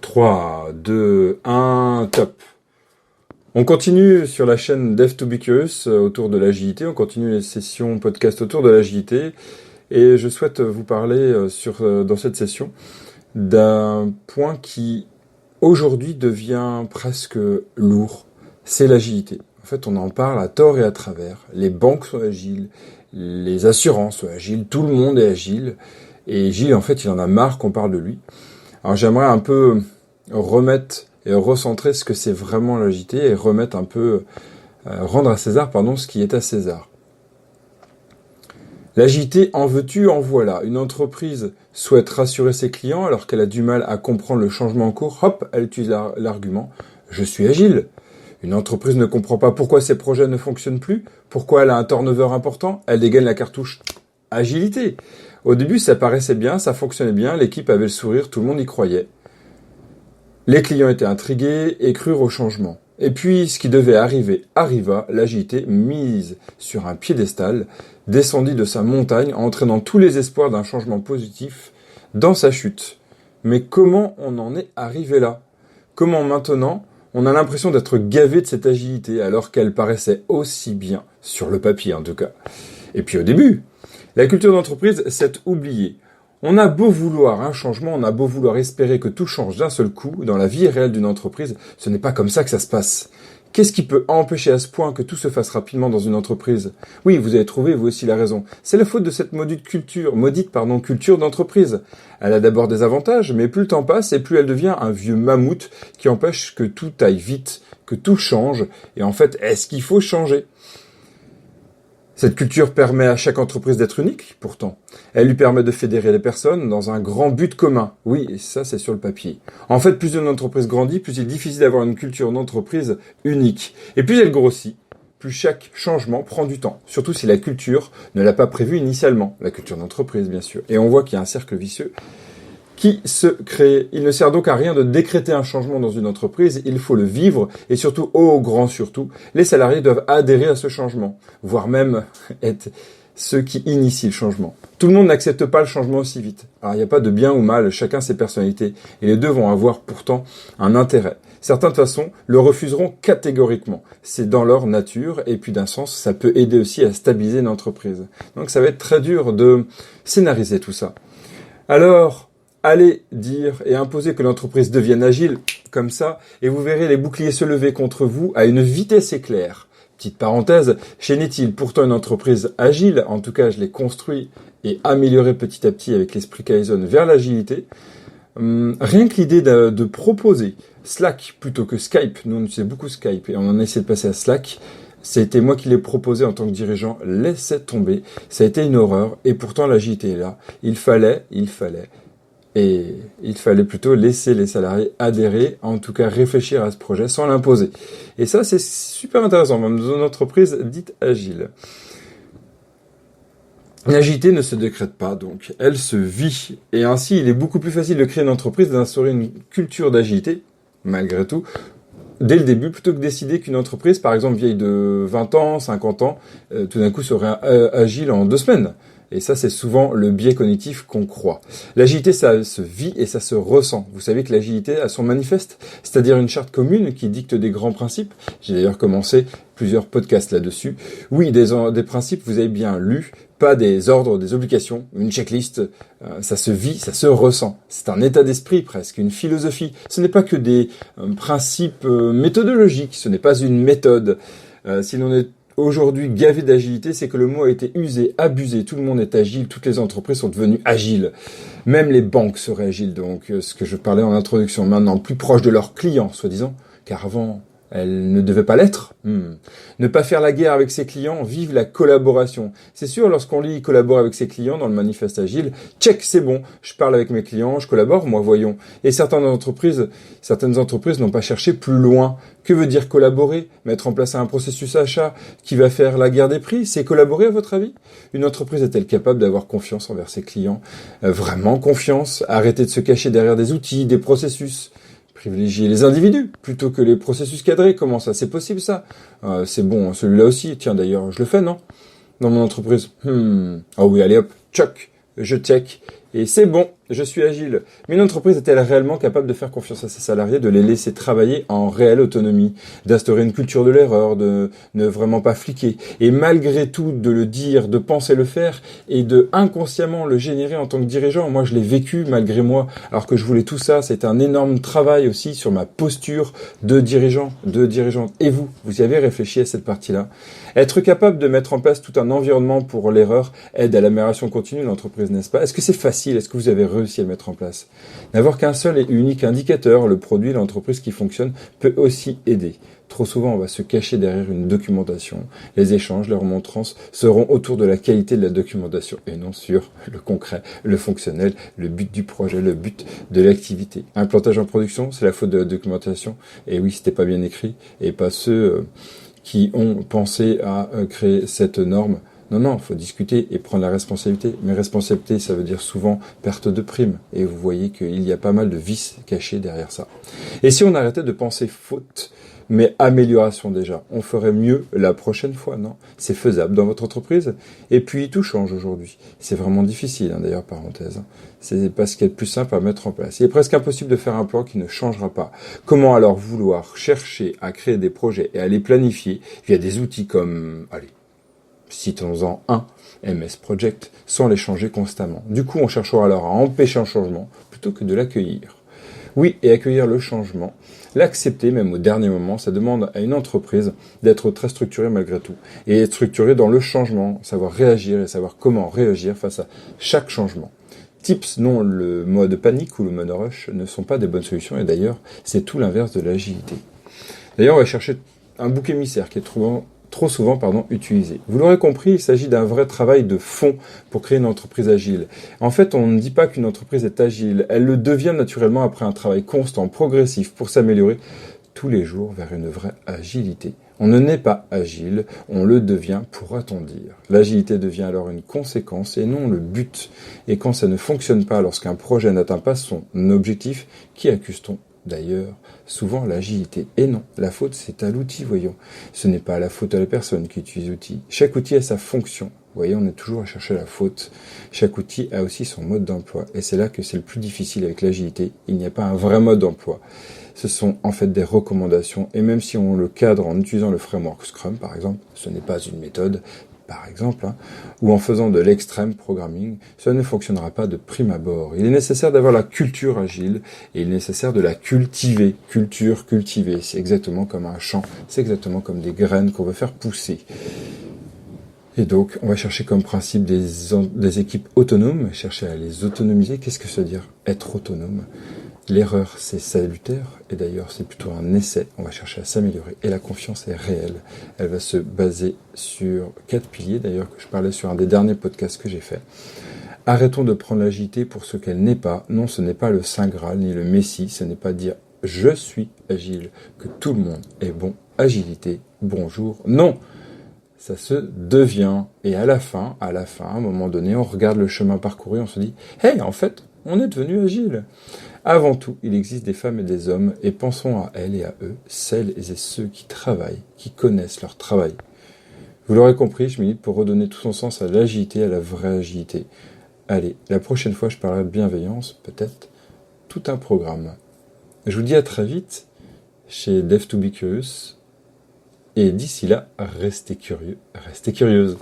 3, 2, 1, top. On continue sur la chaîne Dev to be Curious autour de l'agilité, on continue les sessions podcast autour de l'agilité, et je souhaite vous parler dans cette session d'un point qui aujourd'hui devient presque lourd, c'est l'agilité. En fait, on en parle à tort et à travers. Les banques sont agiles, les assurances sont agiles, tout le monde est agile, et Gilles, en fait, il en a marre qu'on parle de lui. Alors j'aimerais un peu remettre et recentrer ce que c'est vraiment l'agilité et remettre un peu, rendre à César, ce qui est à César. L'agilité, en veux-tu, en voilà. Une entreprise souhaite rassurer ses clients alors qu'elle a du mal à comprendre le changement en cours. Hop, elle utilise l'argument « je suis agile ». Une entreprise ne comprend pas pourquoi ses projets ne fonctionnent plus, pourquoi elle a un turnover important, elle dégaine la cartouche « agilité ». Au début, ça paraissait bien, ça fonctionnait bien, l'équipe avait le sourire, tout le monde y croyait. Les clients étaient intrigués et crurent au changement. Et puis, ce qui devait arriver arriva, l'agilité, mise sur un piédestal, descendit de sa montagne, entraînant tous les espoirs d'un changement positif dans sa chute. Mais comment on en est arrivé là ? Comment maintenant, on a l'impression d'être gavé de cette agilité, alors qu'elle paraissait aussi bien, sur le papier en tout cas. Et puis au début, la culture d'entreprise s'est oubliée. On a beau vouloir un changement, on a beau vouloir espérer que tout change d'un seul coup, dans la vie réelle d'une entreprise, ce n'est pas comme ça que ça se passe. Qu'est-ce qui peut empêcher à ce point que tout se fasse rapidement dans une entreprise ? Oui, vous avez trouvé vous aussi la raison. C'est la faute de cette maudite culture d'entreprise. Elle a d'abord des avantages, mais plus le temps passe et plus elle devient un vieux mammouth qui empêche que tout aille vite, que tout change. Et en fait, est-ce qu'il faut changer ? Cette culture permet à chaque entreprise d'être unique, pourtant. Elle lui permet de fédérer les personnes dans un grand but commun. Oui, et ça, c'est sur le papier. En fait, plus une entreprise grandit, plus il est difficile d'avoir une culture d'entreprise unique. Et plus elle grossit, plus chaque changement prend du temps. Surtout si la culture ne l'a pas prévu initialement. La culture d'entreprise, bien sûr. Et on voit qu'il y a un cercle vicieux qui se crée. Il ne sert donc à rien de décréter un changement dans une entreprise, il faut le vivre, et surtout, les salariés doivent adhérer à ce changement, voire même être ceux qui initient le changement. Tout le monde n'accepte pas le changement aussi vite. Alors il n'y a pas de bien ou mal, chacun ses personnalités, et les deux vont avoir pourtant un intérêt. Certains de toute façon le refuseront catégoriquement. C'est dans leur nature, et puis d'un sens, ça peut aider aussi à stabiliser une entreprise. Donc ça va être très dur de scénariser tout ça. Alors, allez dire et imposer que l'entreprise devienne agile, comme ça, et vous verrez les boucliers se lever contre vous à une vitesse éclair. Petite parenthèse, chez Netil, pourtant une entreprise agile, en tout cas je l'ai construit et amélioré petit à petit avec l'esprit Kaizen vers l'agilité. Rien que l'idée de proposer Slack plutôt que Skype, nous on utilisait beaucoup Skype et on en a essayé de passer à Slack, c'était moi qui l'ai proposé en tant que dirigeant, laissez tomber, ça a été une horreur et pourtant l'agilité est là. Il fallait plutôt laisser les salariés adhérer, en tout cas réfléchir à ce projet sans l'imposer. Et ça, c'est super intéressant, même dans une entreprise dite agile. L'agilité ne se décrète pas, donc elle se vit. Et ainsi, il est beaucoup plus facile de créer une entreprise, d'instaurer une culture d'agilité, malgré tout, dès le début, plutôt que décider qu'une entreprise, par exemple vieille de 20 ans, 50 ans, tout d'un coup serait agile en 2 semaines. Et ça, c'est souvent le biais cognitif qu'on croit. L'agilité, ça se vit et ça se ressent. Vous savez que l'agilité a son manifeste, c'est-à-dire une charte commune qui dicte des grands principes. J'ai d'ailleurs commencé plusieurs podcasts là-dessus. Oui, des principes, vous avez bien lu, pas des ordres, des obligations, une checklist. Ça se vit, ça se ressent. C'est un état d'esprit presque, une philosophie. Ce n'est pas que des principes méthodologiques, ce n'est pas une méthode. Si l'on est aujourd'hui gavé d'agilité, c'est que le mot a été usé, abusé, tout le monde est agile, toutes les entreprises sont devenues agiles. Même les banques seraient agiles, donc ce que je parlais en introduction, maintenant plus proches de leurs clients, soi-disant, car avant, elles ne devaient pas l'être. Ne pas faire la guerre avec ses clients, vive la collaboration. C'est sûr, lorsqu'on lit collaborer avec ses clients dans le manifeste agile, check, c'est bon, je parle avec mes clients, je collabore, moi voyons. Et certaines entreprises n'ont pas cherché plus loin. Que veut dire collaborer ? Mettre en place un processus achat qui va faire la guerre des prix, c'est collaborer à votre avis ? Une entreprise est-elle capable d'avoir confiance envers ses clients ? Vraiment confiance ? Arrêter de se cacher derrière des outils, des processus ? Privilégier les individus plutôt que les processus cadrés. Comment ça ? C'est possible ça ? C'est bon, celui-là aussi. Tiens d'ailleurs, je le fais, non ? Dans mon entreprise. Ah oui, allez hop, tchoc, je check. et c'est bon, je suis agile. Mais une entreprise est-elle réellement capable de faire confiance à ses salariés, de les laisser travailler en réelle autonomie, d'instaurer une culture de l'erreur, de ne vraiment pas fliquer, et malgré tout de le dire, de penser le faire, et de inconsciemment le générer en tant que dirigeant? Moi, je l'ai vécu malgré moi, alors que je voulais tout ça. C'était un énorme travail aussi sur ma posture de dirigeant, de dirigeante. Et vous y avez réfléchi à cette partie-là? Être capable de mettre en place tout un environnement pour l'erreur aide à l'amélioration continue de l'entreprise, n'est-ce pas? Est-ce que c'est facile? Est-ce que vous avez réussi à le mettre en place? N'avoir qu'un seul et unique indicateur, le produit, l'entreprise qui fonctionne, peut aussi aider. Trop souvent, on va se cacher derrière une documentation. Les échanges, les remontrances seront autour de la qualité de la documentation et non sur le concret, le fonctionnel, le but du projet, le but de l'activité. Un plantage en production, c'est la faute de la documentation. Et oui, c'était pas bien écrit et pas ceux qui ont pensé à créer cette norme. Non, faut discuter et prendre la responsabilité. Mais responsabilité, ça veut dire souvent perte de prime. Et vous voyez qu'il y a pas mal de vices cachés derrière ça. Et si on arrêtait de penser faute, mais amélioration déjà, on ferait mieux la prochaine fois, non? C'est faisable dans votre entreprise. Et puis tout change aujourd'hui. C'est vraiment difficile, d'ailleurs, parenthèse. C'est pas ce qui est le plus simple à mettre en place. Il est presque impossible de faire un plan qui ne changera pas. Comment alors vouloir chercher à créer des projets et à les planifier via des outils comme, citons-en un, MS Project, sans les changer constamment? Du coup, on cherchera alors à empêcher un changement plutôt que de l'accueillir. Oui, et accueillir le changement, l'accepter même au dernier moment, ça demande à une entreprise d'être très structurée malgré tout. Et être structurée dans le changement, savoir réagir et savoir comment réagir face à chaque changement. Tips, non, le mode panique ou le mode rush ne sont pas des bonnes solutions, et d'ailleurs, c'est tout l'inverse de l'agilité. D'ailleurs, on va chercher un bouc émissaire qui est trop souvent utilisé. Vous l'aurez compris, il s'agit d'un vrai travail de fond pour créer une entreprise agile. En fait, on ne dit pas qu'une entreprise est agile, elle le devient naturellement après un travail constant, progressif, pour s'améliorer tous les jours vers une vraie agilité. On ne naît pas agile, on le devient, pourra-t-on dire. L'agilité devient alors une conséquence et non le but. Et quand ça ne fonctionne pas, lorsqu'un projet n'atteint pas son objectif, qui accuse-t-on? D'ailleurs, souvent l'agilité. Et non, la faute c'est à l'outil, voyons. Ce n'est pas la faute à la personne qui utilise l'outil. Chaque outil a sa fonction. Vous voyez, on est toujours à chercher la faute. Chaque outil a aussi son mode d'emploi. Et c'est là que c'est le plus difficile avec l'agilité. Il n'y a pas un vrai mode d'emploi. Ce sont en fait des recommandations. Et même si on le cadre en utilisant le framework Scrum, par exemple, ce n'est pas une méthode, par exemple, ou en faisant de l'extrême programming, cela ne fonctionnera pas de prime abord. Il est nécessaire d'avoir la culture agile et il est nécessaire de la cultiver. Culture, cultiver, c'est exactement comme un champ, c'est exactement comme des graines qu'on veut faire pousser. Et donc, on va chercher comme principe des équipes autonomes, chercher à les autonomiser. Qu'est-ce que ça veut dire, être autonome? L'erreur, c'est salutaire, et d'ailleurs, c'est plutôt un essai. On va chercher à s'améliorer, et la confiance est réelle. Elle va se baser sur 4 piliers, d'ailleurs, que je parlais sur un des derniers podcasts que j'ai fait. Arrêtons de prendre l'agilité pour ce qu'elle n'est pas. Non, ce n'est pas le Saint Graal, ni le Messie. Ce n'est pas dire « je suis agile », que tout le monde est bon. Agilité, bonjour. Non, ça se devient. Et à la fin, à un moment donné, on regarde le chemin parcouru, on se dit « hey, en fait, on est devenu agile ». Avant tout, il existe des femmes et des hommes, et pensons à elles et à eux, celles et ceux qui travaillent, qui connaissent leur travail. Vous l'aurez compris, je milite pour redonner tout son sens à l'agilité, à la vraie agilité. Allez, la prochaine fois, je parlerai de bienveillance, peut-être tout un programme. Je vous dis à très vite chez Dev to be Curious, et d'ici là, restez curieux, restez curieuse.